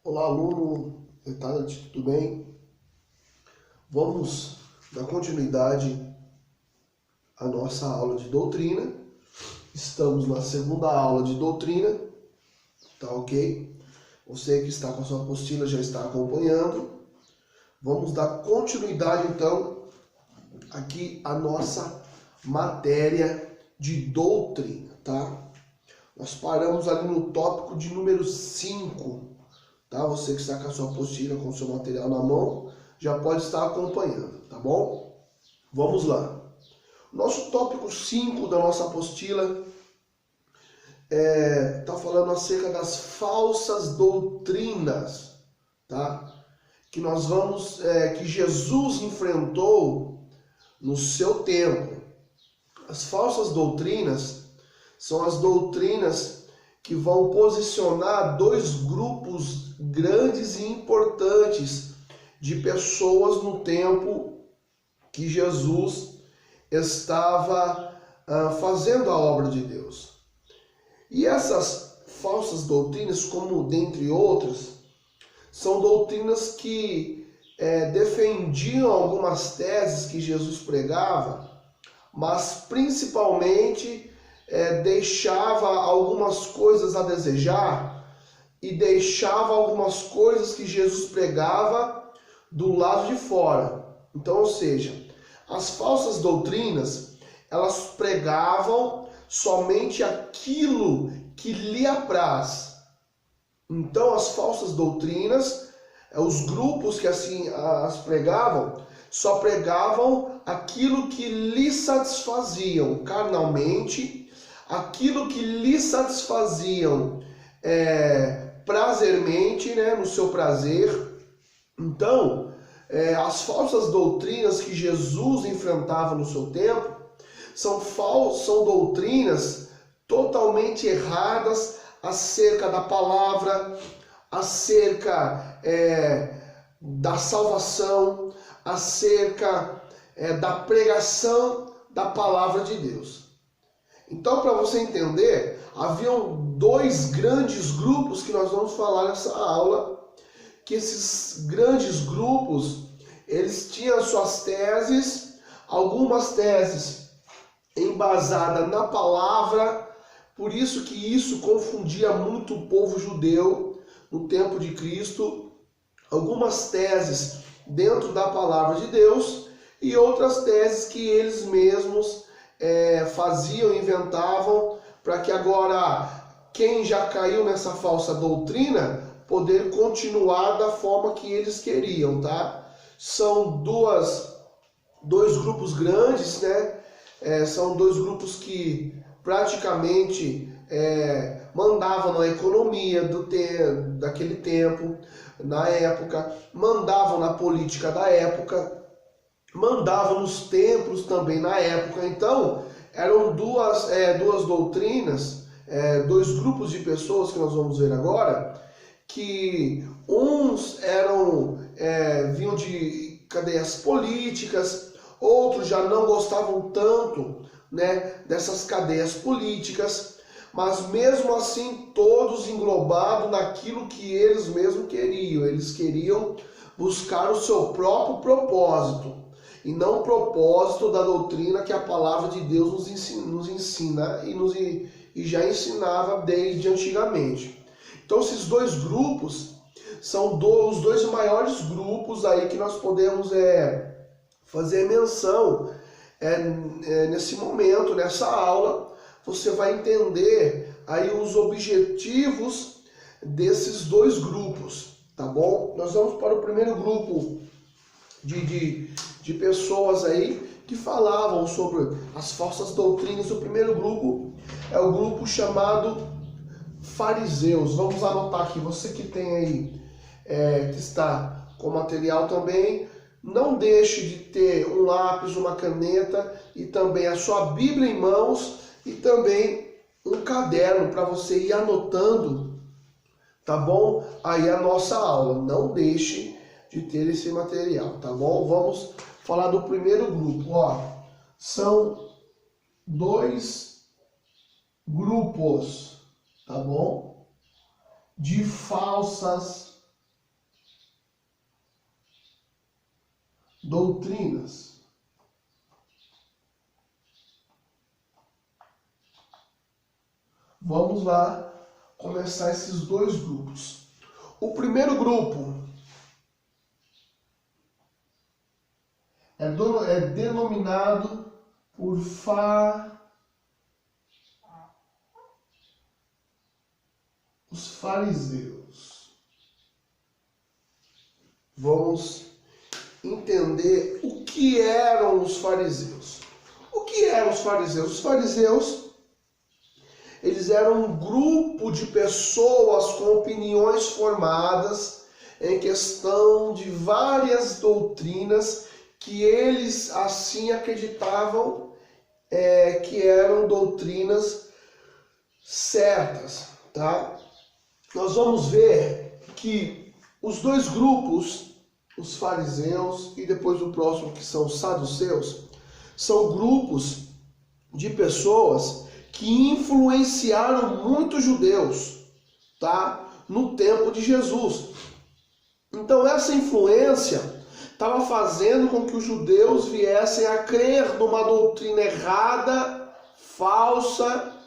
Olá, aluno, boa tarde, tudo bem? Vamos dar continuidade à nossa aula de doutrina. Estamos na segunda aula de doutrina, tá ok? Você que está com a sua apostila já está acompanhando. Vamos dar continuidade então aqui à nossa matéria de doutrina, tá? Nós paramos ali no tópico de número 5. Tá? Você que está com a sua apostila, com o seu material na mão, já pode estar acompanhando, tá bom? Vamos lá. Nosso tópico 5 da nossa apostila está falando acerca das falsas doutrinas, tá? Que nós vamos, que Jesus enfrentou no seu tempo. As falsas doutrinas são as doutrinas que vão posicionar dois grupos grandes e importantes de pessoas no tempo que Jesus estava fazendo a obra de Deus. E essas falsas doutrinas, como dentre outras, são doutrinas que defendiam algumas teses que Jesus pregava, mas principalmente deixava algumas coisas a desejar e deixava algumas coisas que Jesus pregava do lado de fora. Então, ou seja, as falsas doutrinas, elas pregavam somente aquilo que lhe apraz. Então, as falsas doutrinas, os grupos que assim as pregavam, só pregavam aquilo que lhe satisfaziam carnalmente, aquilo que lhe satisfaziam prazermente, né, no seu prazer. Então, as falsas doutrinas que Jesus enfrentava no seu tempo são doutrinas totalmente erradas acerca da palavra, acerca da salvação, acerca da pregação da palavra de Deus. Então, para você entender, haviam dois grandes grupos que nós vamos falar nessa aula, que esses grandes grupos, eles tinham suas teses, algumas teses embasadas na palavra, por isso que isso confundia muito o povo judeu no tempo de Cristo, algumas teses dentro da palavra de Deus e outras teses que eles mesmos faziam, inventavam, para que agora quem já caiu nessa falsa doutrina poder continuar da forma que eles queriam, tá? São dois grupos grandes, né? São dois grupos que praticamente mandavam na economia daquele tempo, na época, mandavam na política da época, mandavam nos templos também na época. Então, eram duas doutrinas, dois grupos de pessoas que nós vamos ver agora, que uns vinham de cadeias políticas, outros já não gostavam tanto, né, dessas cadeias políticas, mas mesmo assim todos englobados naquilo que eles mesmos queriam. Eles queriam buscar o seu próprio propósito e não o propósito da doutrina que a palavra de Deus nos ensina e já ensinava desde antigamente. Então esses dois grupos são os dois maiores grupos aí que nós podemos fazer menção nesse momento, nessa aula. Você vai entender aí os objetivos desses dois grupos, tá bom? Nós vamos para o primeiro grupo de pessoas aí que falavam sobre as falsas doutrinas. O primeiro grupo é o grupo chamado fariseus. Vamos anotar aqui, você que tem aí, que está com material também, não deixe de ter um lápis, uma caneta e também a sua Bíblia em mãos e também um caderno para você ir anotando, tá bom? Aí a nossa aula, não deixe de ter esse material, tá bom? Vamos falar do primeiro grupo, ó. São dois grupos, tá bom? De falsas doutrinas. Vamos lá começar esses dois grupos. O primeiro grupo é denominado por os fariseus. Vamos entender o que eram os fariseus. O que eram os fariseus? Os fariseus, eles eram um grupo de pessoas com opiniões formadas em questão de várias doutrinas que eles assim acreditavam que eram doutrinas certas, tá? Nós vamos ver que os dois grupos, os fariseus e depois o próximo que são os saduceus, são grupos de pessoas que influenciaram muitos judeus, tá? No tempo de Jesus. Então essa influência estava fazendo com que os judeus viessem a crer numa doutrina errada, falsa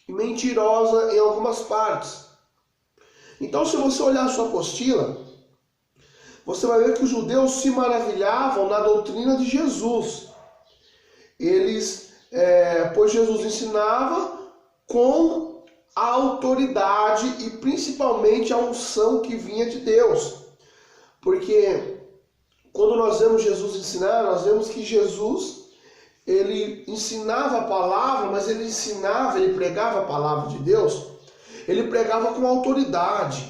e mentirosa em algumas partes. Então, se você olhar a sua apostila, você vai ver que os judeus se maravilhavam na doutrina de Jesus. Pois Jesus ensinava com a autoridade e principalmente a unção que vinha de Deus. Porque quando nós vemos Jesus ensinar, nós vemos que Jesus, ele ensinava a palavra, mas ele pregava a palavra de Deus, ele pregava com autoridade,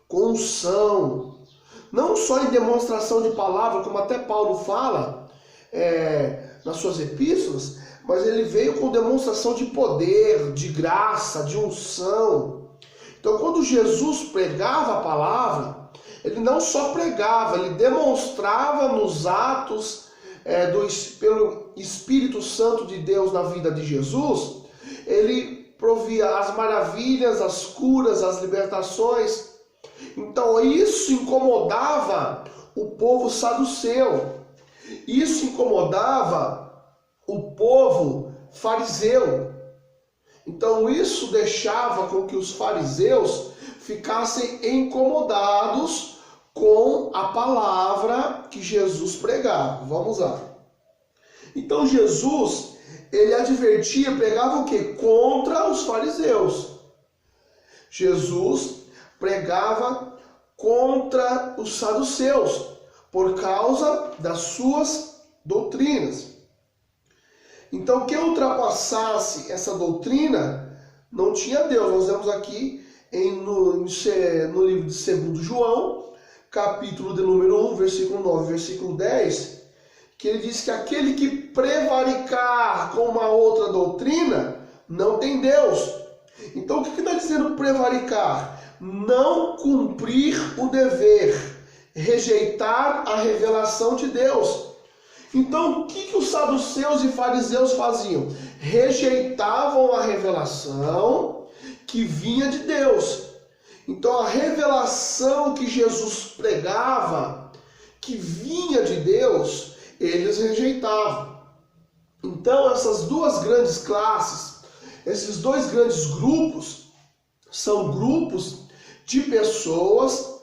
com unção, não só em demonstração de palavra, como até Paulo fala nas suas epístolas, mas ele veio com demonstração de poder, de graça, de unção. Então, quando Jesus pregava a palavra, ele não só pregava, ele demonstrava nos atos pelo Espírito Santo de Deus na vida de Jesus, ele provia as maravilhas, as curas, as libertações. Então isso incomodava o povo saduceu, isso incomodava o povo fariseu. Então isso deixava com que os fariseus ficassem incomodados com a palavra que Jesus pregava. Vamos lá. Então Jesus, ele advertia, pregava o quê? Contra os fariseus. Jesus pregava contra os saduceus, por causa das suas doutrinas. Então, quem ultrapassasse essa doutrina, não tinha Deus. Nós vemos aqui no livro de 2 João, capítulo de número 1, versículo 9, versículo 10, que ele diz que aquele que prevaricar com uma outra doutrina, não tem Deus. Então, o que está dizendo prevaricar? Não cumprir o dever, rejeitar a revelação de Deus. Então, o que os saduceus e fariseus faziam? Rejeitavam a revelação que vinha de Deus. Então, a revelação que Jesus pregava, que vinha de Deus, eles rejeitavam. Então, essas duas grandes classes, esses dois grandes grupos, são grupos de pessoas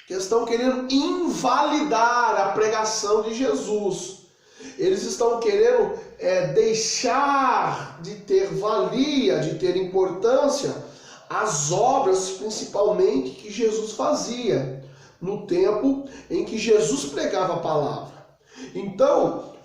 que estão querendo invalidar a pregação de Jesus. Eles estão querendo deixar de ter valia, de ter importância, as obras principalmente que Jesus fazia no tempo em que Jesus pregava a palavra. Então,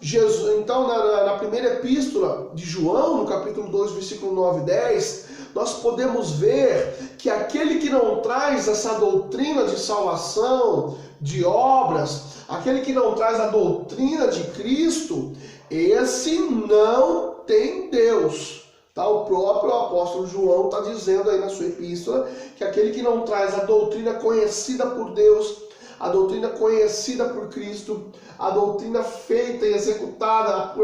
na primeira epístola de João, no capítulo 2, versículo 9 e 10, nós podemos ver que aquele que não traz essa doutrina de salvação, de obras, aquele que não traz a doutrina de Cristo, esse não tem Deus. Tá? O próprio apóstolo João está dizendo aí na sua epístola que aquele que não traz a doutrina conhecida por Deus, a doutrina conhecida por Cristo, a doutrina feita e executada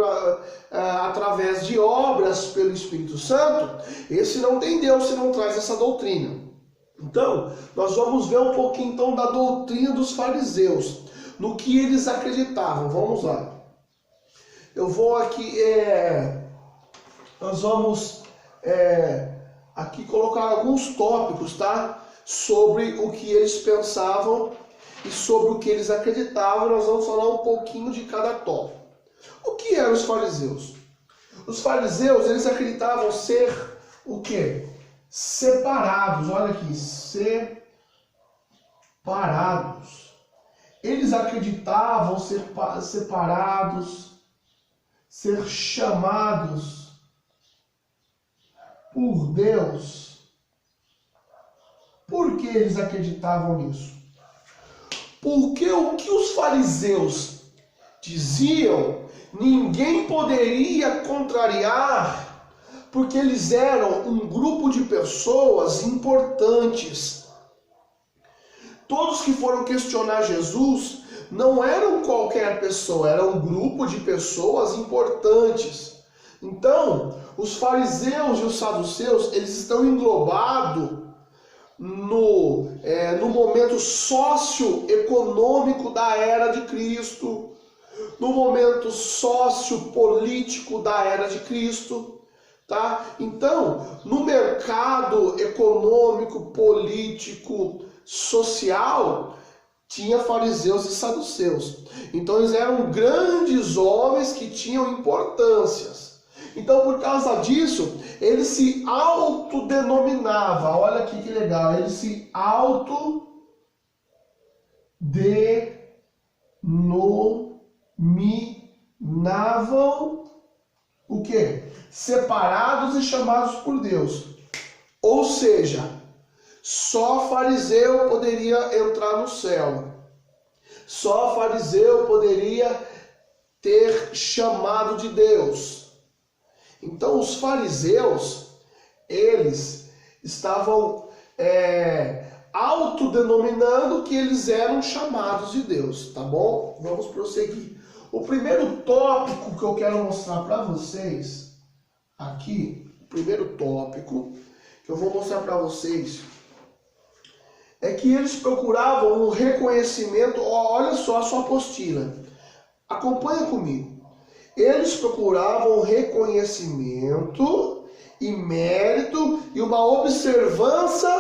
através de obras pelo Espírito Santo, esse não tem Deus se não traz essa doutrina. Então, nós vamos ver um pouquinho então da doutrina dos fariseus. no que eles acreditavam. Vamos lá. Eu vou aqui, nós vamos aqui colocar alguns tópicos, tá? Sobre o que eles pensavam e sobre o que eles acreditavam. Nós vamos falar um pouquinho de cada tópico. O que eram os fariseus? Os fariseus, eles acreditavam ser o quê? Separados. Olha aqui, separados. Eles acreditavam ser separados, ser chamados por Deus. Por que eles acreditavam nisso? Porque o que os fariseus diziam, ninguém poderia contrariar, porque eles eram um grupo de pessoas importantes. Todos que foram questionar Jesus não eram qualquer pessoa, era um grupo de pessoas importantes. Então, os fariseus e os saduceus, eles estão englobados no momento socioeconômico da era de Cristo, no momento sociopolítico da era de Cristo, tá? Então, no mercado econômico, político, social, tinha fariseus e saduceus. Então, eles eram grandes homens que tinham importâncias. Então, por causa disso, ele se autodenominava. Olha aqui que legal. Ele se autodenominavam o quê? Separados e chamados por Deus. Ou seja, só fariseu poderia entrar no céu. Só fariseu poderia ter chamado de Deus. Então os fariseus, eles estavam autodenominando que eles eram chamados de Deus, tá bom? Vamos prosseguir. O primeiro tópico que eu quero mostrar para vocês aqui, o primeiro tópico que eu vou mostrar para vocês é que eles procuravam um reconhecimento. Olha só a sua apostila, acompanha comigo. Eles procuravam reconhecimento e mérito e uma observância,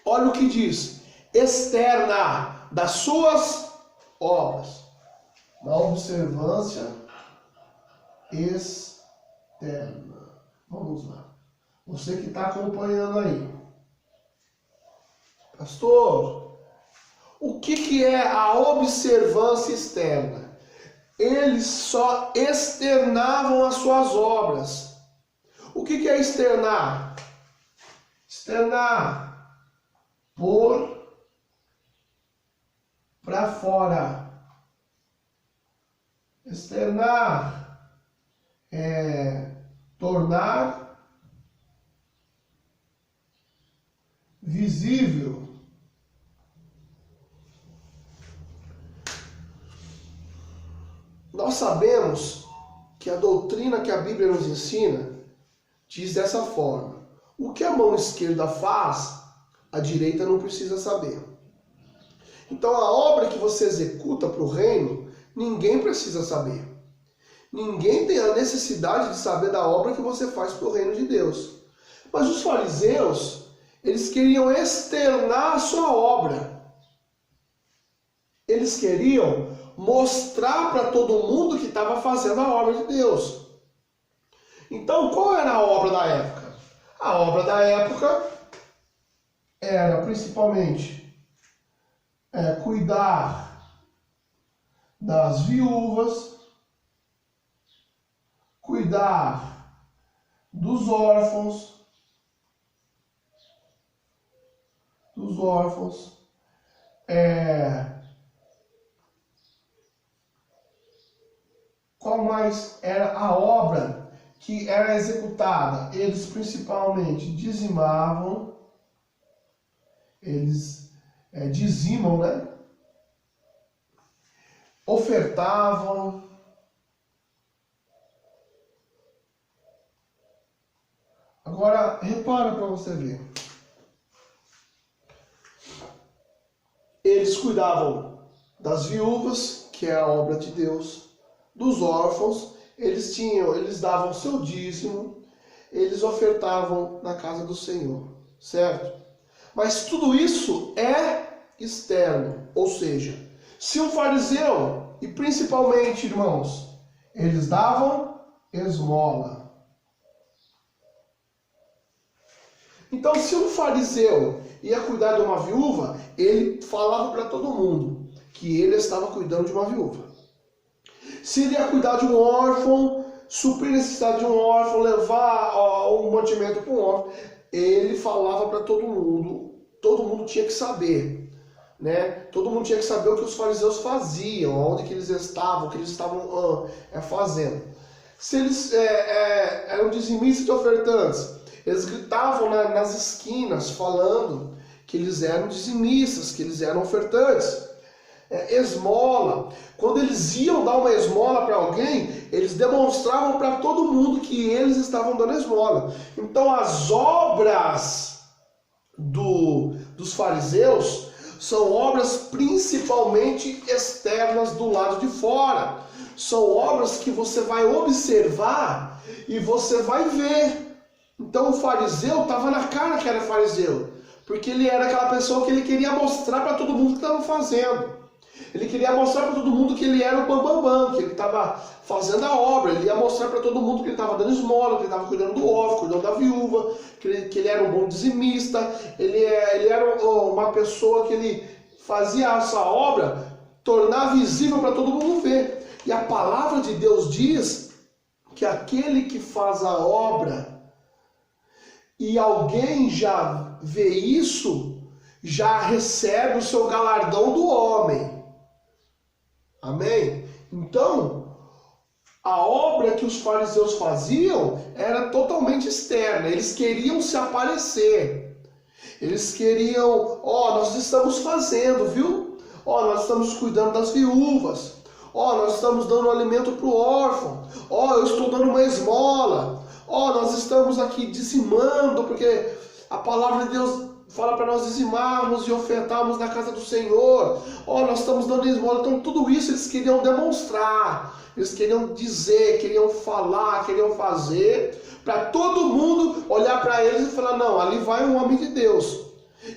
olha o que diz, externa das suas obras. Uma observância externa. Vamos lá. Você que está acompanhando aí. Pastor, o que é a observância externa? Eles só externavam as suas obras. O que é externar? Externar, pôr para fora. Externar é tornar visível. Nós sabemos que a doutrina que a Bíblia nos ensina diz dessa forma: o que a mão esquerda faz, a direita não precisa saber. Então a obra que você executa para o reino, ninguém precisa saber. Ninguém tem a necessidade de saber da obra que você faz para o reino de Deus. Mas os fariseus, eles queriam externar a sua obra. Eles queriam mostrar para todo mundo que estava fazendo a obra de Deus. Então, qual era a obra da época? A obra da época era principalmente cuidar das viúvas, cuidar dos órfãos, qual mais era a obra que era executada? Eles principalmente dizimavam, eles dizimam, né? Ofertavam, agora repara para você ver. Eles cuidavam das viúvas, que é a obra de Deus, dos órfãos, eles davam seu dízimo, eles ofertavam na casa do Senhor, certo? Mas tudo isso é externo, ou seja, se um fariseu, e principalmente, irmãos, eles davam esmola. Então, se um fariseu ia cuidar de uma viúva, ele falava para todo mundo que ele estava cuidando de uma viúva. Se ele ia cuidar de um órfão, suprir a necessidade de um órfão, levar um mantimento para um órfão, ele falava para todo mundo tinha que saber, né? Todo mundo tinha que saber o que os fariseus faziam, onde que eles estavam, o que eles estavam fazendo. Se eles eram dizimistas e ofertantes, eles gritavam nas esquinas falando que eles eram dizimistas, que eles eram ofertantes. Esmola. Quando eles iam dar uma esmola para alguém, eles demonstravam para todo mundo que eles estavam dando esmola. Então as obras dos fariseus são obras principalmente externas do lado de fora. São obras que você vai observar e você vai ver. Então o fariseu estava na cara que era fariseu, porque ele era aquela pessoa que ele queria mostrar para todo mundo que estava fazendo. Ele queria mostrar para todo mundo que ele era o bambambam, que ele estava fazendo a obra. Ele ia mostrar para todo mundo que ele estava dando esmola, que ele estava cuidando do órfão, cuidando da viúva, que ele era um bom dizimista. Ele era uma pessoa que ele fazia essa obra tornar visível para todo mundo ver. E a palavra de Deus diz que aquele que faz a obra e alguém já vê isso, já recebe o seu galardão do homem. Amém? Então, a obra que os fariseus faziam era totalmente externa. Eles queriam se aparecer. Eles queriam, nós estamos fazendo, viu? Nós estamos cuidando das viúvas. Nós estamos dando alimento para o órfão. Eu estou dando uma esmola. Nós estamos aqui dizimando, porque a palavra de Deus fala para nós dizimarmos e ofertarmos na casa do Senhor. Nós estamos dando esmola. Então tudo isso eles queriam demonstrar. Eles queriam dizer, queriam falar, queriam fazer, para todo mundo olhar para eles e falar, não, ali vai um homem de Deus.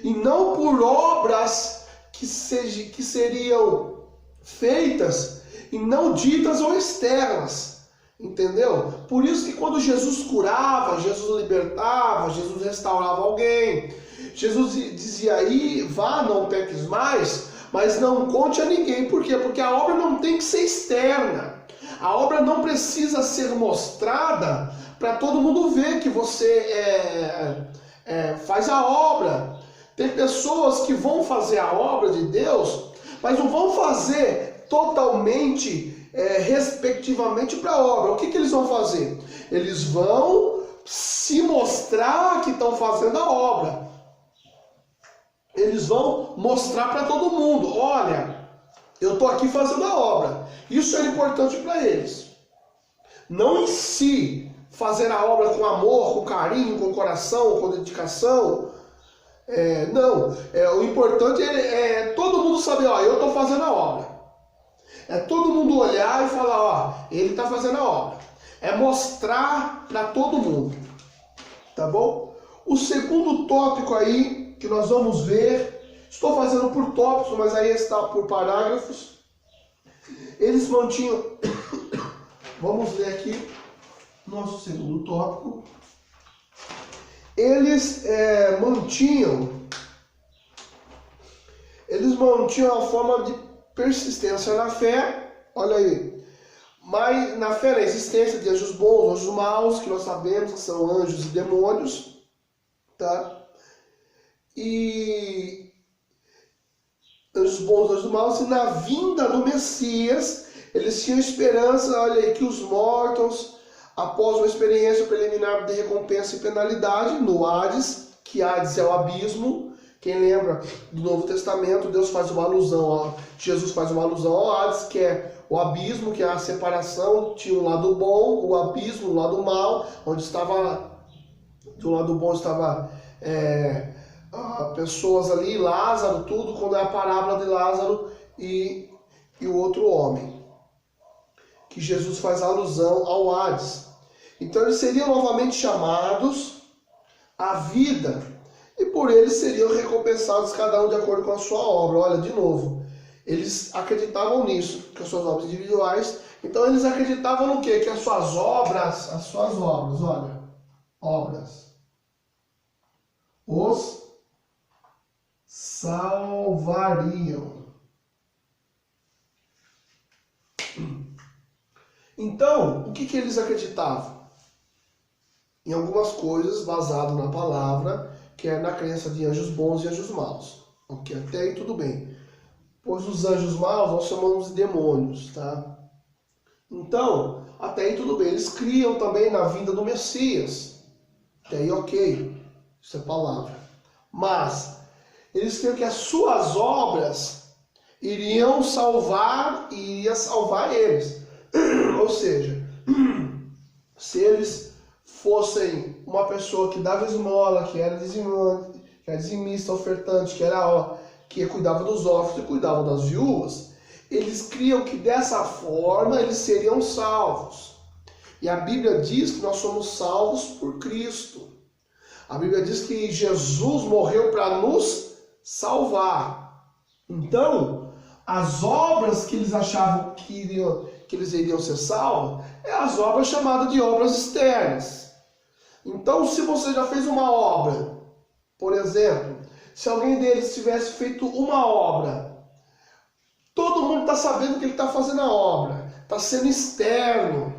E não por obras que seriam feitas e não ditas ou externas. Entendeu? Por isso que quando Jesus curava, Jesus libertava, Jesus restaurava alguém, Jesus dizia aí, vá, não peques mais, mas não conte a ninguém. Por quê? Porque a obra não tem que ser externa. A obra não precisa ser mostrada para todo mundo ver que você faz a obra. Tem pessoas que vão fazer a obra de Deus, mas não vão fazer totalmente respectivamente para a obra. O que eles vão fazer? Eles vão se mostrar que estão fazendo a obra. Eles vão mostrar para todo mundo, olha, eu estou aqui fazendo a obra. Isso era importante para eles. Não em si fazer a obra com amor, com carinho, com coração, com dedicação. Não. O importante é todo mundo saber, eu estou fazendo a obra. É todo mundo olhar e falar, ele está fazendo a obra. É mostrar para todo mundo. Tá bom? O segundo tópico aí que nós vamos ver, estou fazendo por tópicos, mas aí está por parágrafos. Eles mantinham, vamos ler aqui, nosso segundo tópico. Eles mantinham a forma de persistência na fé, olha aí, mas na fé, na existência de anjos bons, anjos maus, que nós sabemos que são anjos e demônios, tá? E anjos bons, anjos maus, e na vinda do Messias, eles tinham esperança, olha aí, que os mortos, após uma experiência preliminar de recompensa e penalidade, no Hades, que Hades é o abismo. Quem lembra do Novo Testamento, Deus faz uma alusão, Jesus faz uma alusão ao Hades, que é o abismo, que é a separação, tinha um lado bom, o abismo, o lado mau, onde estava, do lado bom estava pessoas ali, Lázaro, tudo, quando é a parábola de Lázaro, e e o outro homem, que Jesus faz alusão ao Hades. Então eles seriam novamente chamados à vida, e por eles seriam recompensados cada um de acordo com a sua obra. Olha, de novo, eles acreditavam nisso, que as suas obras individuais. Então eles acreditavam no quê? Que as suas obras, olha, obras, os salvariam. Então, o que eles acreditavam? Em algumas coisas baseado na palavra, que é na crença de anjos bons e anjos maus. Ok, até aí tudo bem. Pois os anjos maus nós chamamos de demônios, tá? Então, até aí tudo bem. Eles criam também na vinda do Messias. Até aí ok, isso é palavra. Mas, eles criam que as suas obras iriam salvar e iria salvar eles. Ou seja, se eles fossem uma pessoa que dava esmola, que era dizimante, que era dizimista, ofertante, que cuidava dos órfãos e cuidava das viúvas, eles criam que dessa forma eles seriam salvos. E a Bíblia diz que nós somos salvos por Cristo. A Bíblia diz que Jesus morreu para nos salvar. Então, as obras que eles achavam que eles iriam ser salvos, é as obras chamadas de obras externas. Então, se você já fez uma obra, por exemplo, se alguém deles tivesse feito uma obra, todo mundo está sabendo que ele está fazendo a obra, está sendo externo,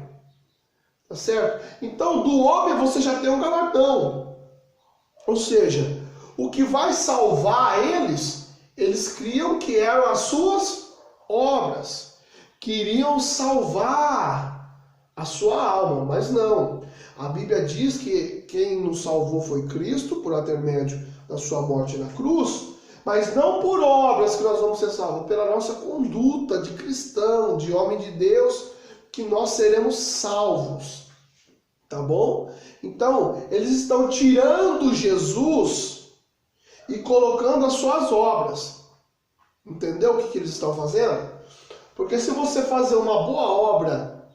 tá certo? Então, do homem você já tem um galardão. Ou seja, o que vai salvar eles criam que eram as suas obras, que iriam salvar a sua alma, mas não. A Bíblia diz que quem nos salvou foi Cristo, por intermédio da sua morte na cruz, mas não por obras que nós vamos ser salvos, pela nossa conduta de cristão, de homem de Deus, que nós seremos salvos. Tá bom? Então, eles estão tirando Jesus e colocando as suas obras. Entendeu o que eles estão fazendo? Porque se você fazer uma boa obra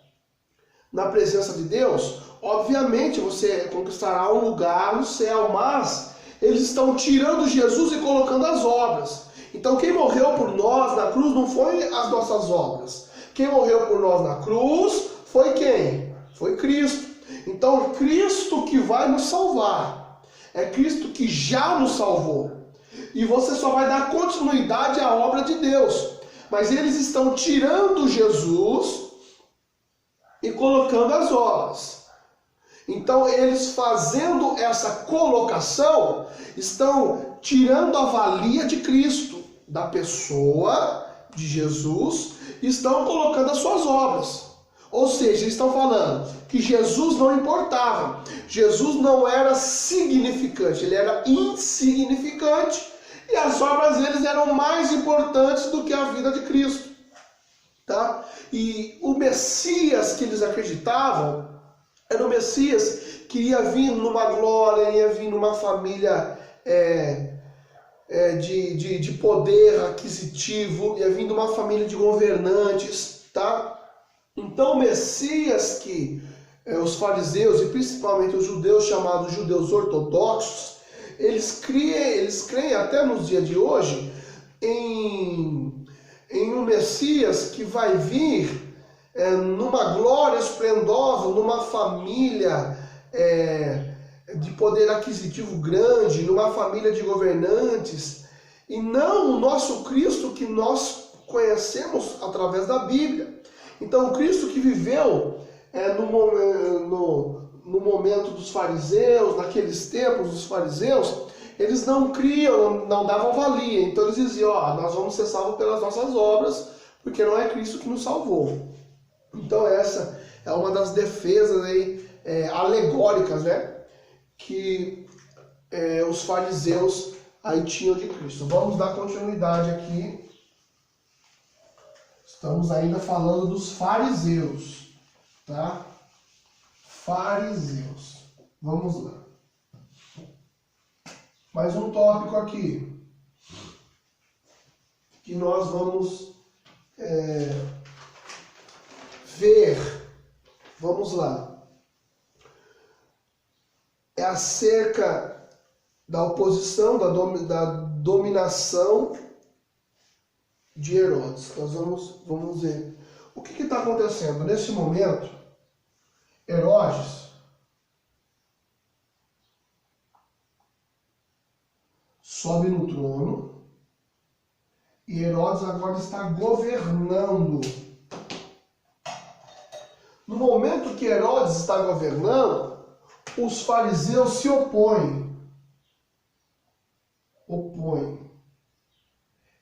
na presença de Deus, obviamente você conquistará um lugar no céu, mas eles estão tirando Jesus e colocando as obras. Então quem morreu por nós na cruz não foi as nossas obras. Quem morreu por nós na cruz foi quem? Foi Cristo. Então Cristo que vai nos salvar. É Cristo que já nos salvou. E você só vai dar continuidade à obra de Deus. Mas eles estão tirando Jesus e colocando as obras. Então eles fazendo essa colocação, estão tirando a valia de Cristo, da pessoa de Jesus, e estão colocando as suas obras. Ou seja, estão falando que Jesus não importava. Jesus não era significante, ele era insignificante. E as obras deles eram mais importantes do que a vida de Cristo. Tá? E o Messias que eles acreditavam era o Messias que ia vir numa glória, ia vir numa família de poder aquisitivo, ia vir numa família de governantes. Tá? Então o Messias que os fariseus e principalmente os judeus chamados judeus ortodoxos, eles creem até nos dias de hoje em um Messias que vai vir numa glória esplendosa, numa família de poder aquisitivo grande, numa família de governantes, e não o nosso Cristo que nós conhecemos através da Bíblia. Então o Cristo que viveu no momento dos fariseus, naqueles tempos dos fariseus, eles não criam, não davam valia. Então eles diziam, nós vamos ser salvos pelas nossas obras, porque não é Cristo que nos salvou. Então essa é uma das defesas aí, alegóricas, né, que os fariseus aí tinham de Cristo. Vamos dar continuidade aqui. Estamos ainda falando dos fariseus, tá? Fariseus. Vamos lá. Mais um tópico aqui que nós vamos ver, vamos lá, é acerca da oposição, da dominação de Herodes. Nós vamos ver o que está acontecendo. Nesse momento, Herodes sobe no trono e Herodes agora está governando. No momento que Herodes está governando, os fariseus se opõem.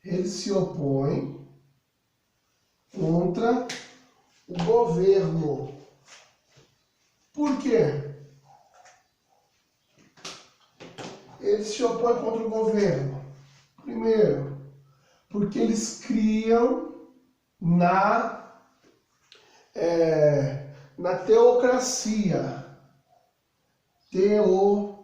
Eles se opõem contra o governo. Por quê? Eles se opõem contra o governo. Primeiro, porque eles criam na teocracia. Teocracia.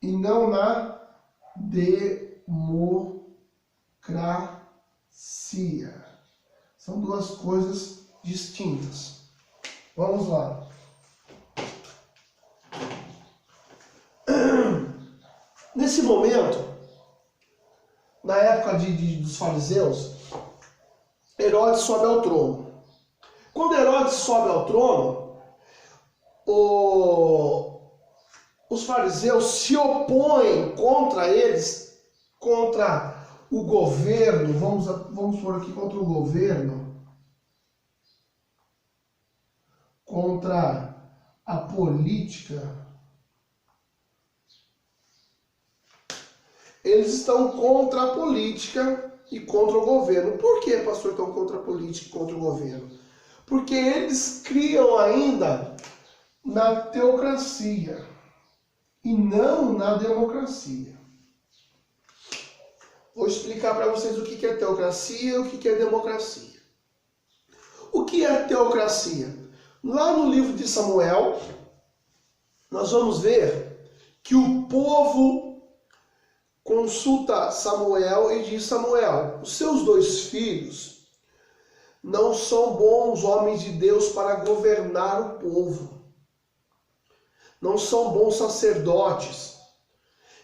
E não na democracia. São duas coisas distintas. Vamos lá. Nesse momento, na época dos fariseus, Herodes sobe ao trono. Quando Herodes sobe ao trono, os fariseus se opõem contra eles, contra o governo, vamos por aqui, contra o governo, contra a política. Eles estão contra a política e contra o governo. Por que, pastor, estão contra a política e contra o governo? Porque eles criam ainda na teocracia e não na democracia. Vou explicar para vocês o que é teocracia e o que é democracia. O que é teocracia? Lá no livro de Samuel, nós vamos ver que o povo consulta Samuel e diz: Samuel, os seus 2 filhos não são bons homens de Deus para governar o povo. Não são bons sacerdotes.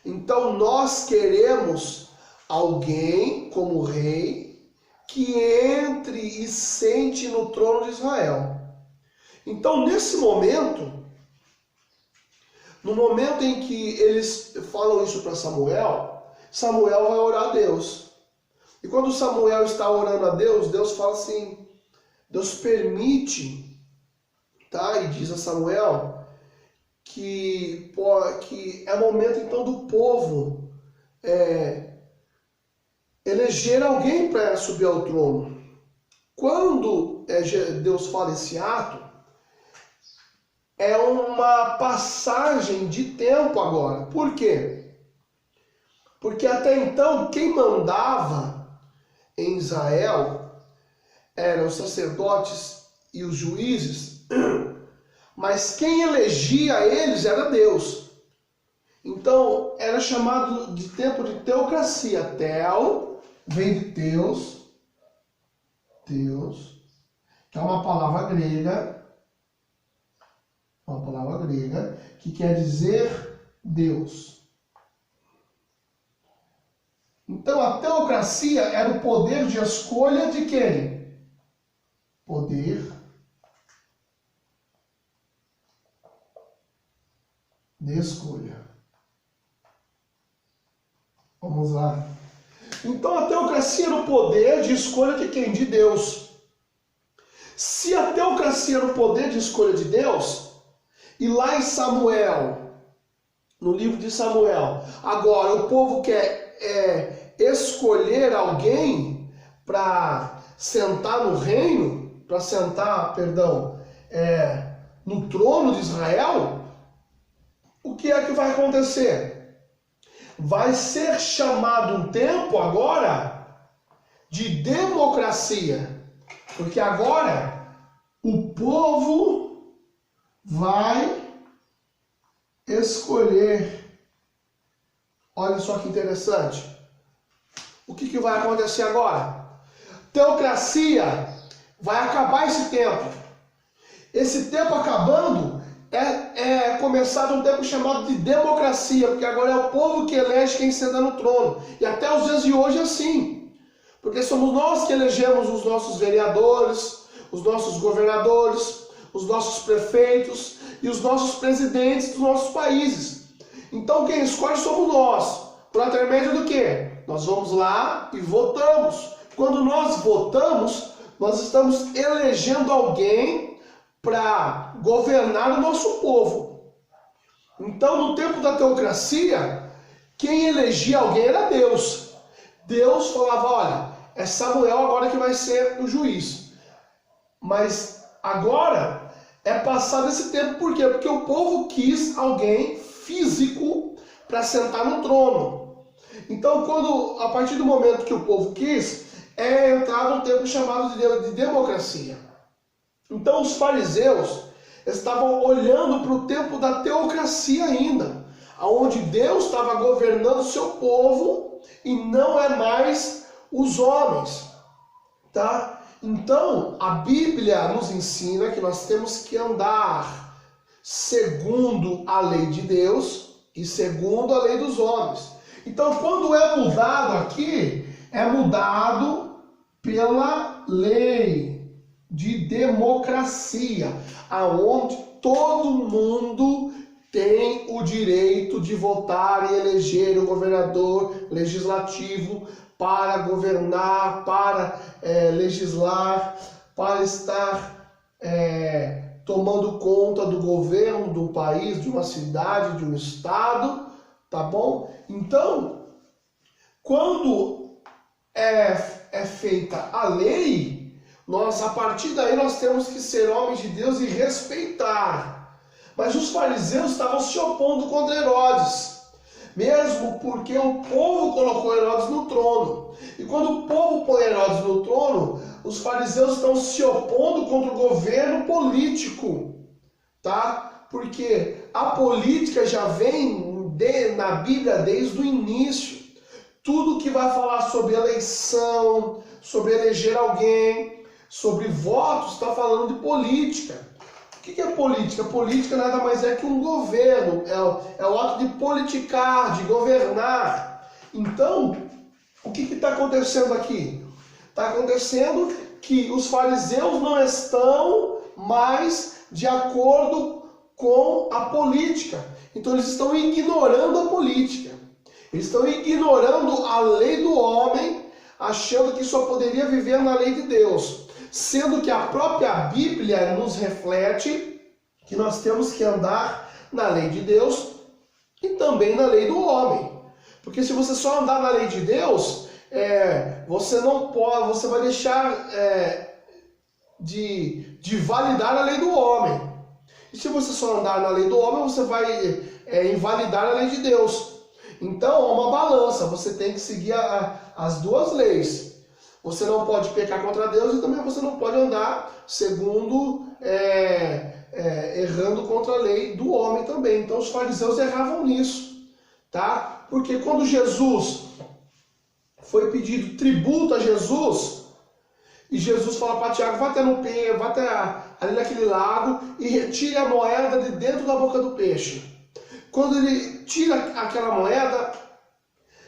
Então nós queremos alguém como rei que entre e sente no trono de Israel. Então nesse momento, no momento em que eles falam isso para Samuel, Samuel vai orar a Deus. E quando Samuel está orando a Deus, Deus fala assim, Deus permite, tá? E diz a Samuel que é momento então do povo eleger alguém para subir ao trono. Quando Deus fala esse ato, é uma passagem de tempo agora. Por quê? Porque até então quem mandava em Israel eram os sacerdotes e os juízes, mas quem elegia eles era Deus. Então era chamado de tempo de teocracia. Teo vem de Teos, que é uma palavra grega, que quer dizer Deus. Então a teocracia era o poder de escolha de quem? Poder de escolha. Vamos lá. Então a teocracia era o poder de escolha de quem? De Deus. Se a teocracia era o poder de escolha de Deus, e lá em Samuel, no livro de Samuel, agora o povo quer escolher alguém para sentar no reino, para sentar, no trono de Israel, o que é que vai acontecer? Vai ser chamado um tempo agora de democracia, porque agora o povo vai escolher. Olha só que interessante. o que vai acontecer agora? Teocracia vai acabar esse tempo. Esse tempo acabando é começado um tempo chamado de democracia, porque agora é o povo que elege quem senta no trono. E até os dias de hoje é assim. Porque somos nós que elegemos os nossos vereadores, os nossos governadores, os nossos prefeitos e os nossos presidentes dos nossos países. Então quem escolhe somos nós. Por intermédio do quê? Nós vamos lá e votamos. Quando nós votamos, nós estamos elegendo alguém para governar o nosso povo. Então, no tempo da teocracia, quem elegia alguém era Deus. Deus falava, olha, é Samuel agora que vai ser o juiz. Mas agora é passado esse tempo, por quê? Porque o povo quis alguém físico para sentar no trono. Então, a partir do momento que o povo quis, é entrado um tempo chamado de democracia. Então, os fariseus estavam olhando para o tempo da teocracia ainda, onde Deus estava governando o seu povo e não é mais os homens, tá? Então, a Bíblia nos ensina que nós temos que andar segundo a lei de Deus e segundo a lei dos homens. Então, quando é mudado aqui, é mudado pela lei de democracia, aonde todo mundo tem o direito de votar e eleger o governador legislativo para governar, para legislar, para estar tomando conta do governo do país, de uma cidade, de um estado, tá bom? Então, quando é feita a lei, a partir daí nós temos que ser homens de Deus e respeitar. Mas os fariseus estavam se opondo contra Herodes, mesmo porque o povo colocou Herodes no trono. E quando o povo põe Herodes no trono, os fariseus estão se opondo contra o governo político, tá? Porque a política já vem na Bíblia desde o início. Tudo que vai falar sobre eleição, sobre eleger alguém, sobre votos, está falando de política. O que é política? Política nada mais é que um governo, é o ato de politicar, de governar. Então, o que está acontecendo aqui? Está acontecendo que os fariseus não estão mais de acordo com a política. Então eles estão ignorando a política. Eles estão ignorando a lei do homem, achando que só poderia viver na lei de Deus. Sendo que a própria Bíblia nos reflete que nós temos que andar na lei de Deus e também na lei do homem. Porque se você só andar na lei de Deus, você não pode, você vai deixar de validar a lei do homem. E se você só andar na lei do homem, você vai invalidar a lei de Deus. Então, é uma balança, você tem que seguir as duas leis. Você não pode pecar contra Deus e também você não pode andar segundo, errando contra a lei do homem também. Então, os fariseus erravam nisso, tá? Porque quando Jesus foi pedido tributo a Jesus, e Jesus fala para Tiago, vai até ali naquele lago e retire a moeda de dentro da boca do peixe. Quando ele tira aquela moeda,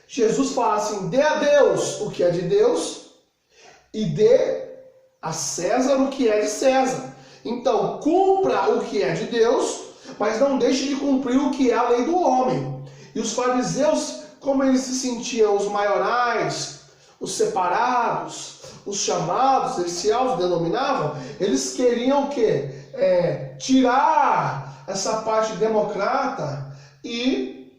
Jesus fala assim, dê a Deus o que é de Deus e dê a César o que é de César. Então, cumpra o que é de Deus, mas não deixe de cumprir o que é a lei do homem. E os fariseus, como eles se sentiam os maiorais, os separados, os chamados, eles se autodenominavam, eles queriam o quê? Tirar essa parte democrata e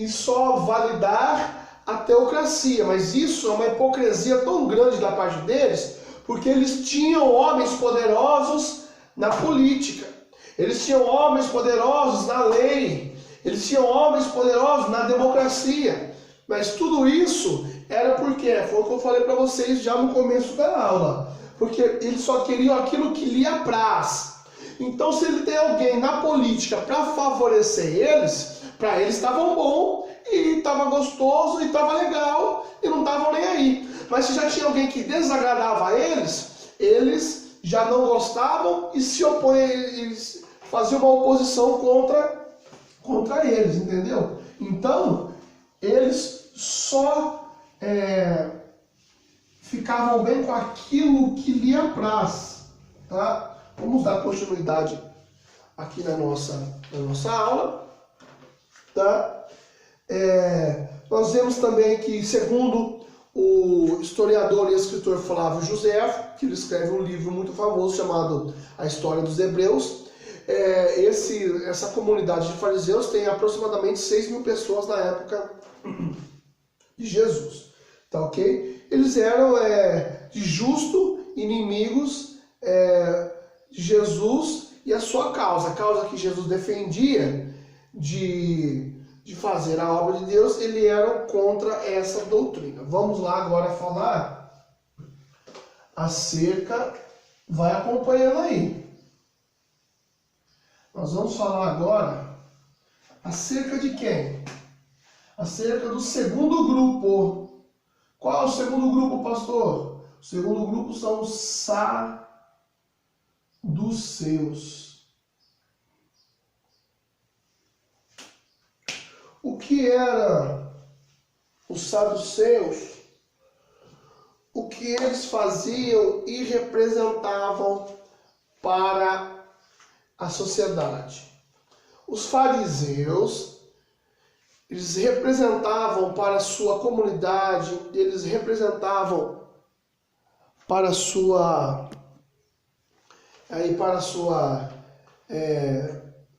só validar a teocracia. Mas isso é uma hipocrisia tão grande da parte deles, porque eles tinham homens poderosos na política, eles tinham homens poderosos na lei, eles tinham homens poderosos na democracia. Mas tudo isso era porque, foi o que eu falei para vocês já no começo da aula, porque eles só queriam aquilo que lhe apraz. Então, se ele tem alguém na política para favorecer eles, para eles estavam bom e estava gostoso, e estava legal, e não estavam nem aí. Mas se já tinha alguém que desagradava a eles, eles já não gostavam e se opõem, eles faziam uma oposição contra eles, entendeu? Então, eles só ficavam bem com aquilo que lhe apraz, tá? Vamos dar continuidade aqui na nossa aula, tá? Nós vemos também que, segundo o historiador e escritor Flávio José, que ele escreve um livro muito famoso chamado A História dos Hebreus, essa comunidade de fariseus tem aproximadamente 6.000 pessoas na época de Jesus, tá ok? Eles eram de justo inimigos de Jesus e a sua causa, a causa que Jesus defendia de fazer a obra de Deus, eles eram contra essa doutrina. Vamos lá agora falar acerca, vai acompanhando aí. Nós vamos falar agora acerca de quem? Acerca do segundo grupo. Qual é o segundo grupo, pastor? O segundo grupo são os saduceus. O que eram os saduceus? O que eles faziam e representavam para a sociedade? Os fariseus, eles representavam para a sua comunidade, eles representavam para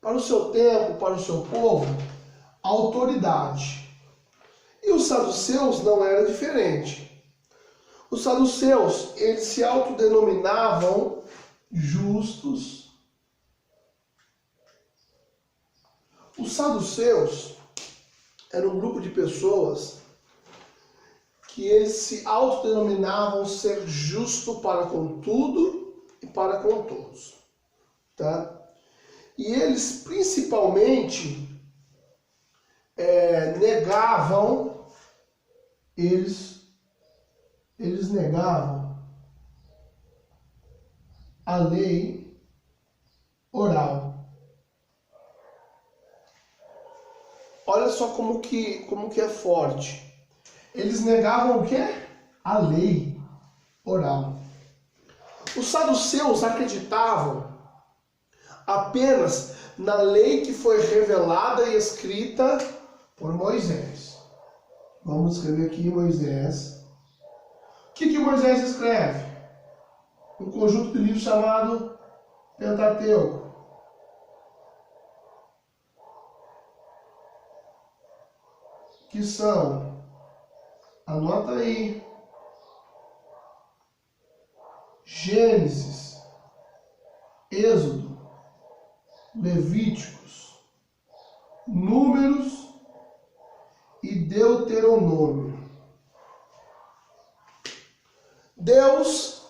para o seu tempo, para o seu povo, autoridade. E os saduceus não era diferente. Os saduceus, eles se autodenominavam justos. Os saduceus eram um grupo de pessoas que eles se autodenominavam ser justo para com tudo e para com todos, tá? E eles principalmente negavam, eles negavam a lei oral. Olha só como que é forte. Eles negavam o quê? A lei oral. Os saduceus acreditavam apenas na lei que foi revelada e escrita por Moisés. Vamos escrever aqui Moisés. O que Moisés escreve? Um conjunto de livros chamado Pentateuco. Que são, anota aí, Gênesis, Êxodo, Levíticos, Números e Deuteronômio. Deus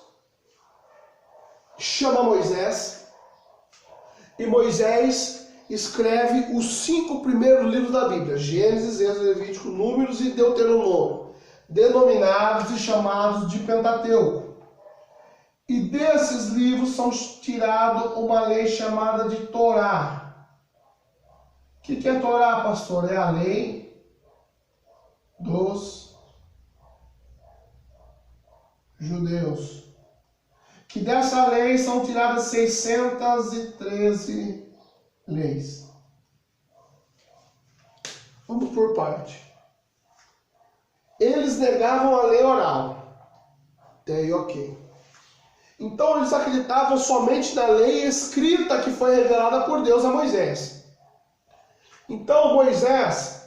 chama Moisés e Moisés escreve os 5 primeiros livros da Bíblia, Gênesis, Êxodo, Levítico, Números e Deuteronômio, denominados e chamados de Pentateuco. E desses livros são tirados uma lei chamada de Torá. O que é Torá, pastor? É a lei dos judeus. Que dessa lei são tiradas 613 leis. Vamos por parte. Eles negavam a lei oral. Até aí, ok. Então eles acreditavam somente na lei escrita que foi revelada por Deus a Moisés. Então Moisés,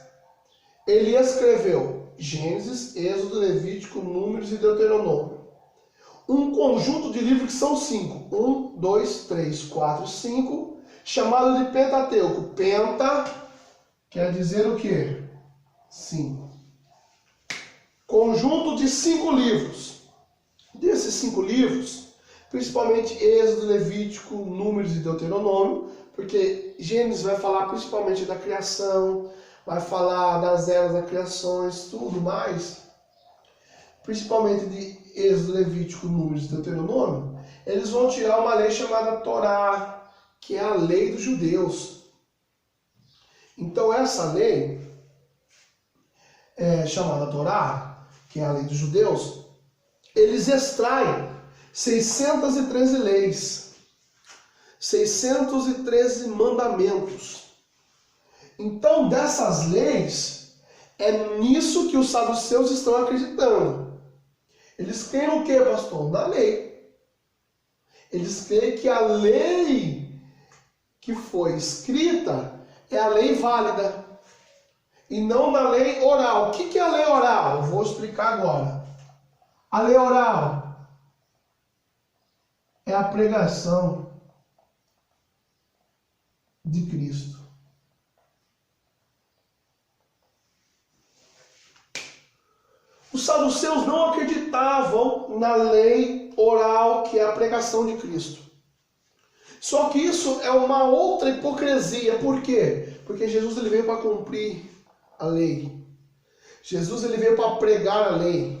ele escreveu Gênesis, Êxodo, Levítico, Números e Deuteronômio. Um conjunto de livros que são 5. 1, 2, 3, 4, 5. Chamado de Pentateuco. Penta quer dizer o quê? 5. Conjunto de 5 livros. Desses 5 livros, principalmente Êxodo, Levítico, Números e Deuteronômio, porque Gênesis vai falar principalmente da criação, vai falar das eras da criação, tudo mais, principalmente de Êxodo, Levítico, Números e Deuteronômio, eles vão tirar uma lei chamada Torá, que é a lei dos judeus. Então essa lei, chamada Torá, que é a lei dos judeus, eles extraem 613 leis, 613 mandamentos. Então dessas leis, é nisso que os saduceus estão acreditando. Eles creem no que, pastor? Na lei. Eles creem que a lei que foi escrita é a lei válida. E não na lei oral. O que é a lei oral? Eu vou explicar agora. A lei oral é a pregação de Cristo. Os saduceus não acreditavam na lei oral, que é a pregação de Cristo. Só que isso é uma outra hipocrisia. Por quê? Porque Jesus ele veio para cumprir a lei. Jesus ele veio para pregar a lei.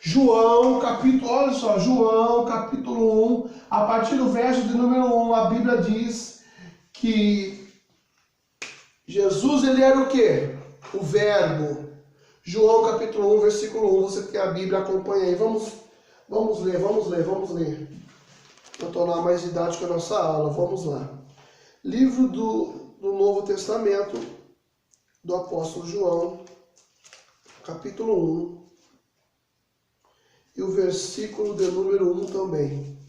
João, olha só, João, capítulo 1, a partir do verso de número 1, a Bíblia diz que Jesus ele era o quê? O Verbo. João capítulo 1, versículo 1, você tem a Bíblia, acompanha aí. Vamos ler. Para tornar mais didática a nossa aula, vamos lá. Livro do Novo Testamento, do apóstolo João, capítulo 1, e o versículo de número 1 também.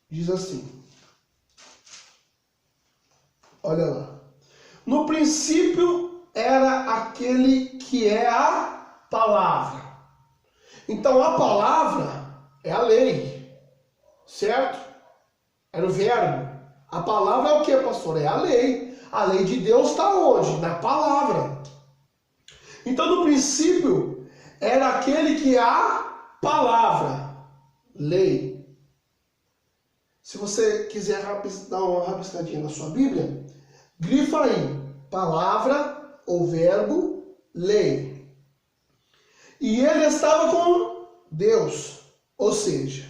Diz assim, olha lá. No princípio era aquele que é a palavra. Então a palavra é a lei, certo? Era o verbo. A palavra é o que, pastor? É a lei. A lei de Deus está onde? Na palavra. Então no princípio era aquele que é a palavra, lei. Se você quiser dar uma rabiscadinha na sua Bíblia, grifa aí, palavra ou verbo, lei. E ele estava com Deus, ou seja,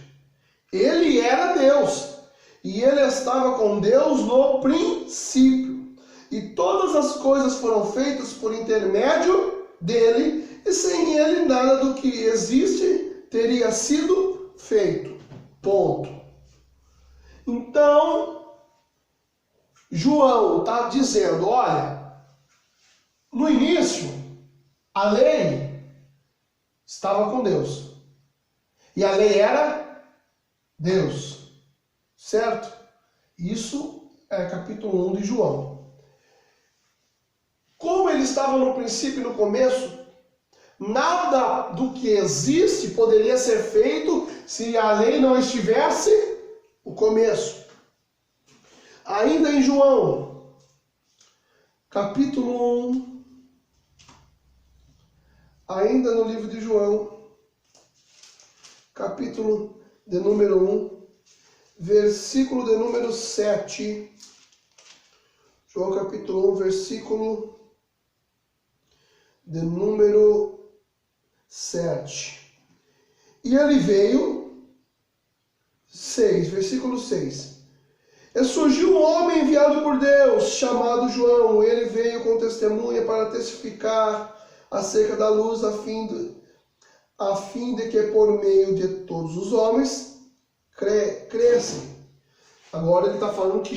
ele era Deus. E ele estava com Deus no princípio. E todas as coisas foram feitas por intermédio dele, e sem ele nada do que existe teria sido feito. Ponto. Então, João está dizendo, olha, no início, a lei estava com Deus. E a lei era Deus. Certo? Isso é capítulo 1 de João. Como ele estava no princípio e no começo, nada do que existe poderia ser feito se a lei não estivesse no começo. Ainda em João, capítulo 1, ainda no livro de João, capítulo de número 1, versículo de número 7. João capítulo 1, versículo de número 7. E ele veio, 6, versículo 6. E surgiu um homem enviado por Deus, chamado João. Ele veio com testemunha para testificar acerca da luz, a fim de que por meio de todos os homens crescem. Agora ele está falando que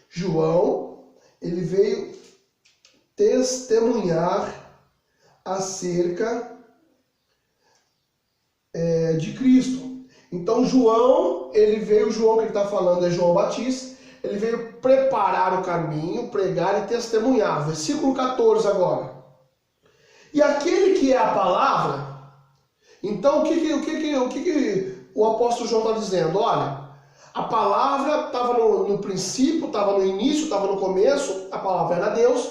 João ele veio testemunhar acerca de Cristo. Então João que ele está falando é João Batista, ele veio preparar o caminho, pregar e testemunhar. Versículo 14 agora. E aquele que é a palavra, então o que o apóstolo João está dizendo? Olha, a palavra estava no princípio, estava no início, estava no começo, a palavra era Deus,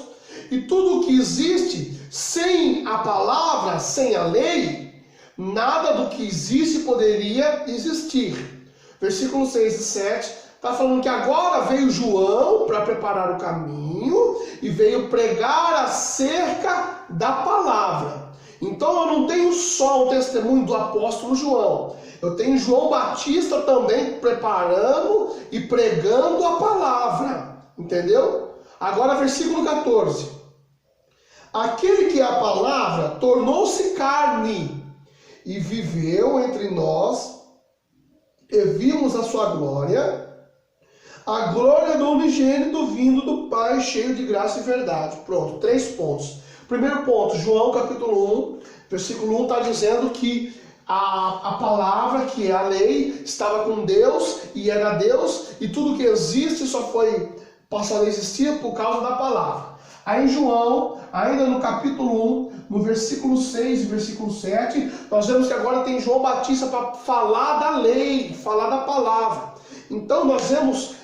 e tudo o que existe sem a palavra, sem a lei, nada do que existe poderia existir. Versículo 6 e 7 Está falando que agora veio João para preparar o caminho e veio pregar acerca da palavra. Então eu não tenho só o testemunho do apóstolo João. Eu tenho João Batista também preparando e pregando a palavra. Entendeu? Agora versículo 14. Aquele que é a palavra tornou-se carne e viveu entre nós, e vimos a sua glória, a glória do unigênito vindo do Pai, cheio de graça e verdade. Pronto, 3 pontos. Primeiro ponto, João capítulo 1, versículo 1 está dizendo que a palavra, que é a lei, estava com Deus e era Deus, e tudo que existe só foi passado a existir por causa da palavra. Aí João, ainda no capítulo 1, no versículo 6 e versículo 7, nós vemos que agora tem João Batista para falar da lei, falar da palavra. Então nós vemos,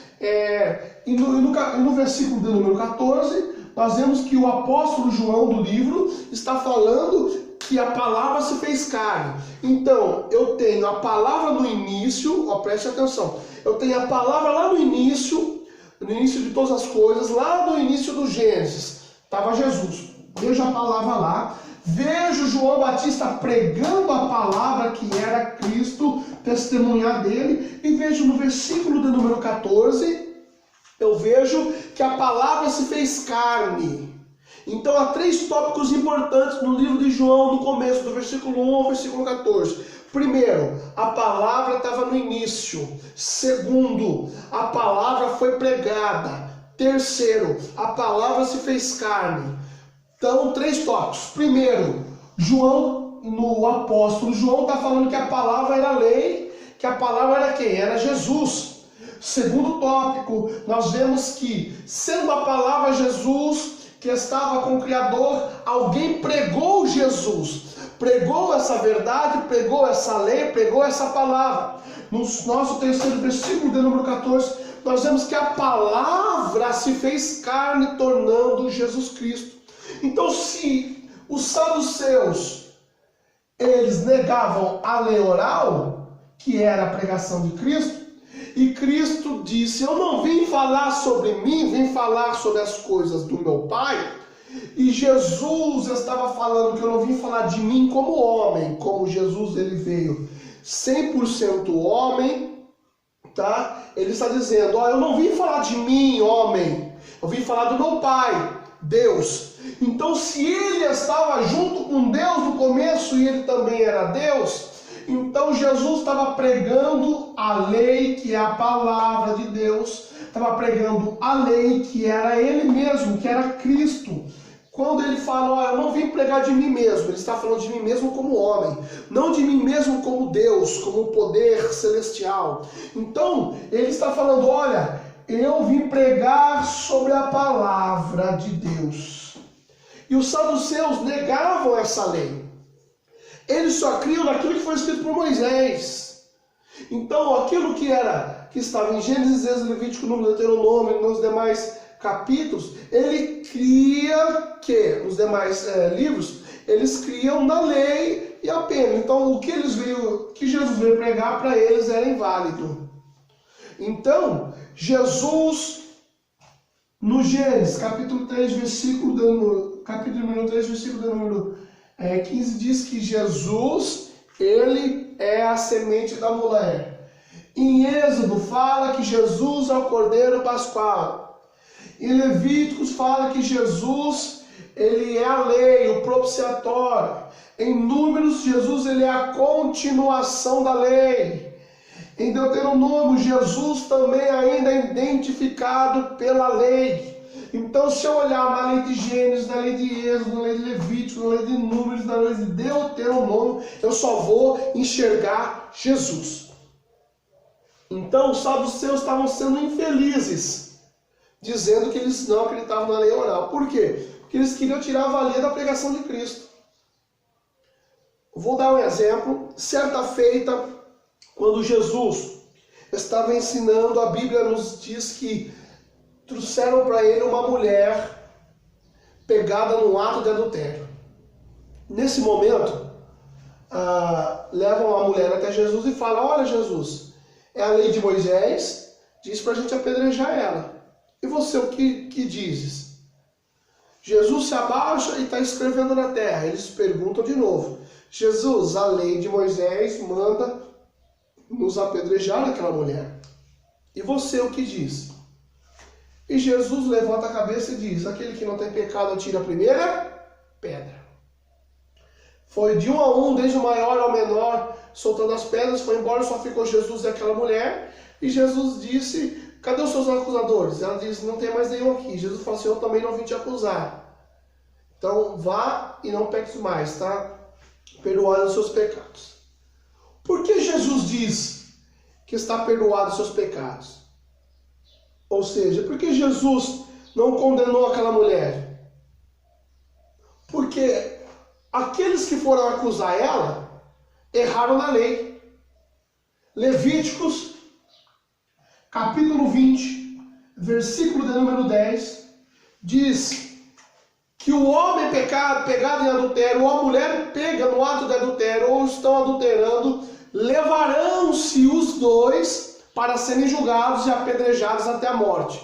e no versículo de número 14, nós vemos que o apóstolo João do livro está falando que a palavra se fez carne. Então, eu tenho a palavra no início, preste atenção, eu tenho a palavra lá no início de todas as coisas, lá no início do Gênesis, estava Jesus. Vejo a palavra lá, vejo João Batista pregando a palavra que era Cristo, testemunhar dele, e vejo no versículo de número 14, eu vejo que a palavra se fez carne. Então há 3 tópicos importantes no livro de João, no começo, do versículo 1 ao versículo 14. Primeiro, a palavra estava no início. Segundo, a palavra foi pregada. Terceiro, a palavra se fez carne. Então, 3 tópicos. Primeiro, João, no apóstolo João, está falando que a palavra era a lei, que a palavra era quem? Era Jesus. Segundo tópico, nós vemos que, sendo a palavra Jesus, que estava com o Criador, alguém pregou Jesus, pregou essa verdade, pregou essa lei, pregou essa palavra. No nosso terceiro versículo, de número 14, nós vemos que a palavra se fez carne, tornando Jesus Cristo. Então, se os saduceus, eles negavam a lei oral, que era a pregação de Cristo, e Cristo disse, eu não vim falar sobre mim, vim falar sobre as coisas do meu Pai. E Jesus estava falando que eu não vim falar de mim como homem, como Jesus ele veio 100% homem, tá? Ele está dizendo, eu não vim falar de mim, homem, eu vim falar do meu Pai, Deus. Então se ele estava junto com Deus no começo e ele também era Deus, então Jesus estava pregando a lei, que é a palavra de Deus, estava pregando a lei, que era ele mesmo, que era Cristo. Quando ele fala, eu não vim pregar de mim mesmo, ele está falando de mim mesmo como homem, não de mim mesmo como Deus, como poder celestial. Então, ele está falando, olha, eu vim pregar sobre a palavra de Deus. E os saduceus negavam essa lei. Eles só criam naquilo que foi escrito por Moisés. Então, aquilo que estava em Gênesis, Êxodo, Levítico, Número, Deuteronômio, nos demais capítulos, ele cria que nos demais livros, eles criam na lei e apenas. Então, o que Jesus veio pregar para eles era inválido. Então, Jesus, no Gênesis, capítulo 3, versículo de número 15, diz que Jesus, ele é a semente da mulher. Em Êxodo fala que Jesus é o Cordeiro Pascual. Em Levíticos fala que Jesus, ele é a lei, o propiciatório. Em Números, Jesus, ele é a continuação da lei. Em Deuteronômio, Jesus também ainda é identificado pela lei. Então, se eu olhar na lei de Gênesis, na lei de Êxodo, na lei de Levítico, na lei de Números, na lei de Deuteronômio, eu só vou enxergar Jesus. Então, os saduceus estavam sendo infelizes, dizendo que eles não acreditavam na lei oral. Por quê? Porque eles queriam tirar a valia da pregação de Cristo. Vou dar um exemplo. Certa feita, quando Jesus estava ensinando, a Bíblia nos diz que trouxeram para ele uma mulher pegada num ato de adultério. Nesse momento, levam a mulher até Jesus e falam, olha Jesus, é a lei de Moisés Diz para a gente apedrejar ela. E você, o que dizes? Jesus se abaixa e está escrevendo na terra. Eles perguntam de novo. Jesus, a lei de Moisés manda nos apedrejar aquela mulher. E você, o que diz? E Jesus levanta a cabeça e diz, aquele que não tem pecado atira a primeira pedra. Foi de um a um, desde o maior ao menor, soltando as pedras, foi embora, só ficou Jesus e aquela mulher. E Jesus disse, cadê os seus acusadores? Ela disse, não tem mais nenhum aqui. Jesus falou assim, eu também não vim te acusar. Então vá e não peques mais, tá? Perdoado os seus pecados. Por que Jesus diz que está perdoado os seus pecados? Ou seja, por que Jesus não condenou aquela mulher? Porque aqueles que foram acusar ela erraram na lei. Levíticos, capítulo 20, versículo de número 10, diz que o homem pegado em adultério, ou a mulher pega no ato de adultério, ou estão adulterando, levarão-se os dois para serem julgados e apedrejados até a morte.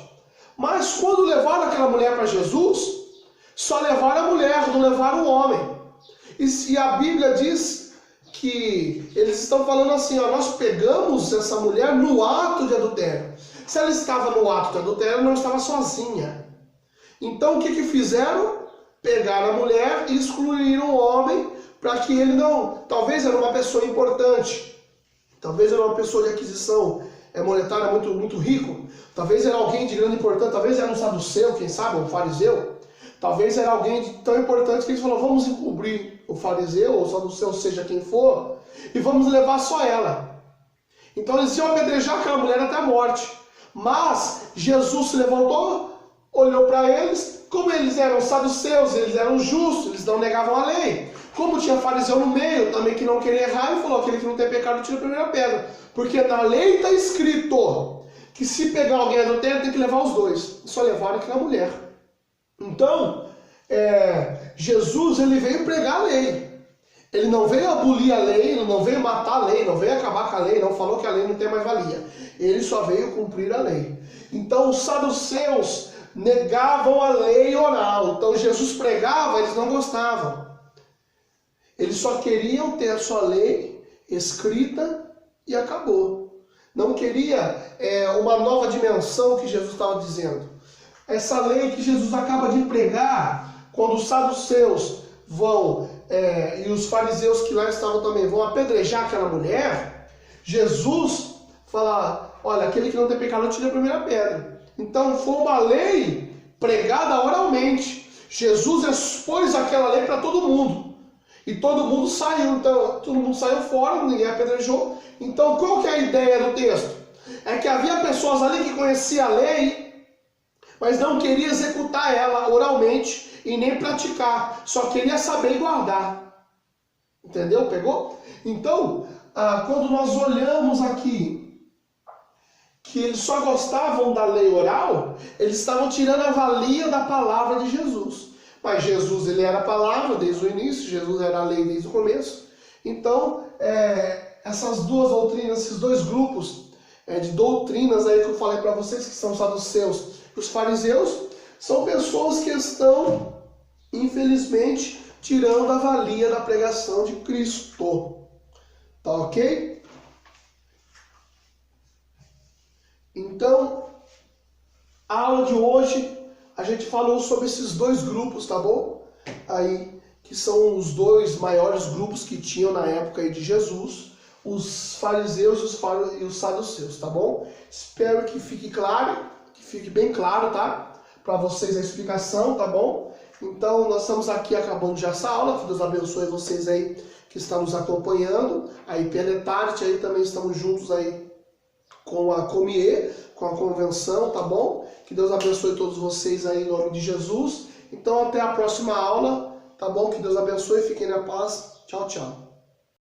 Mas quando levaram aquela mulher para Jesus, só levaram a mulher, não levaram o homem. E a Bíblia diz que eles estão falando assim, ó, nós pegamos essa mulher no ato de adultério. Se ela estava no ato de adultério, ela não estava sozinha. Então o que fizeram? Pegaram a mulher e excluíram o homem para que ele não... Talvez era uma pessoa importante, talvez era uma pessoa de aquisição monetária muito rico, talvez era alguém de grande importância, talvez era um saduceu, quem sabe, um fariseu. Talvez era alguém tão importante que eles falaram, vamos encobrir o fariseu, ou o saduceu, seja quem for, e vamos levar só ela. Então eles iam apedrejar aquela mulher até a morte. Mas Jesus se levantou, olhou para eles, como eles eram saduceus, eles eram justos, eles não negavam a lei. Como tinha fariseu no meio, também que não queria errar, ele falou, aquele que não tem pecado tira a primeira pedra. Porque na lei está escrito que se pegar alguém adultério, tem que levar os dois. Só levaram aquela mulher. Então, Jesus ele veio pregar a lei. Ele não veio abolir a lei, ele não veio matar a lei, não veio acabar com a lei, não falou que a lei não tem mais valia. Ele só veio cumprir a lei. Então os saduceus negavam a lei oral. Então Jesus pregava, eles não gostavam. Eles só queriam ter a sua lei escrita e acabou. Não queria uma nova dimensão que Jesus estava dizendo. Essa lei que Jesus acaba de pregar, quando os saduceus vão, e os fariseus que lá estavam também, vão apedrejar aquela mulher, Jesus fala, olha, aquele que não tem pecado tira a primeira pedra. Então foi uma lei pregada oralmente. Jesus expôs aquela lei para todo mundo. E todo mundo saiu, então todo mundo saiu fora, ninguém apedrejou. Então qual que é a ideia do texto? É que havia pessoas ali que conheciam a lei, mas não queria executar ela oralmente e nem praticar, só queria saber e guardar. Entendeu? Pegou? Então, quando nós olhamos aqui que eles só gostavam da lei oral, eles estavam tirando a valia da palavra de Jesus. Mas Jesus, ele era a palavra desde o início, Jesus era a lei desde o começo. Então, essas duas doutrinas, esses dois grupos de doutrinas aí que eu falei para vocês, que são os saduceus e os fariseus, são pessoas que estão, infelizmente, tirando a valia da pregação de Cristo. Tá ok? Então, a aula de hoje, a gente falou sobre esses dois grupos, tá bom? Aí, que são os dois maiores grupos que tinham na época aí de Jesus, os fariseus e os saduceus, tá bom? Espero que fique claro, que fique bem claro, tá? Para vocês a explicação, tá bom? Então, nós estamos aqui acabando já essa aula, que Deus abençoe vocês aí que estão nos acompanhando. Aí, Penetarte, aí também estamos juntos aí com a Comie, com a convenção, tá bom? Que Deus abençoe todos vocês aí em nome de Jesus. Então, até a próxima aula, tá bom? Que Deus abençoe, fiquem na paz. Tchau, tchau.